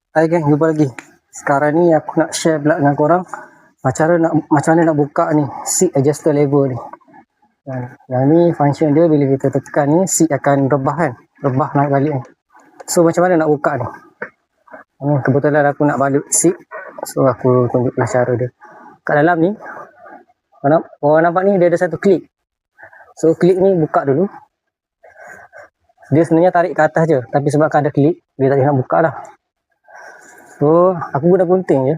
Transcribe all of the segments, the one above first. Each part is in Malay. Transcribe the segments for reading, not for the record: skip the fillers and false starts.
Hai gang, jumpa lagi. Sekarang ni aku nak share pula dengan korang macam mana nak buka ni seat adjuster lever ni. Yang ni function dia bila kita tekan ni seat akan rebah kan. Rebah naik balik ni. So macam mana nak buka ni? Kebetulan aku nak balik seat. So aku tunjuklah cara dia. Kat dalam ni korang nampak ni dia ada satu klik. So klik ni buka dulu. Dia sebenarnya tarik ke atas je, tapi sebabkan ada klik dia tak boleh nak buka lah. So aku guna gunting je.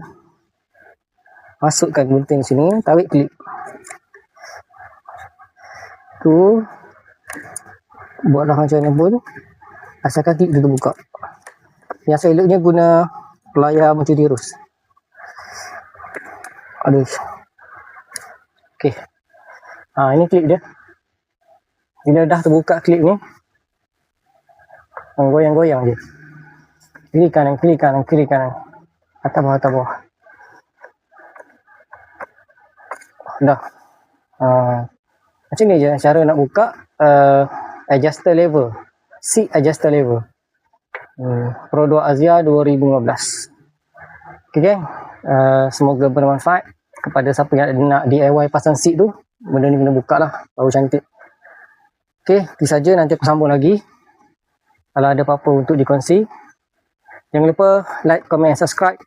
Masukkan gunting sini, tarik klik. Tu buatlah macam mana pun, asalkan klik dia buka. Yang seloknya guna pelayar multivirus. Aduh. Okey. Ini klik dia. Bila dah terbuka klik ni, goyang-goyang je. Kiri kanan, kiri kanan, kiri kanan. Atas bawah, atas bawah. Dah. Macam ni je cara nak buka adjuster lever. Seat adjuster lever. Pro 2 Asia 2015. Okay gang. Semoga bermanfaat kepada siapa yang nak DIY pasang seat tu. Benda ni kena buka lah. Baru cantik. Okay, itu saja. Nanti aku sambung lagi. Kalau ada apa-apa untuk dikongsi. Jangan lupa like, komen, subscribe.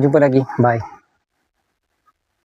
Jumpa lagi. Bye.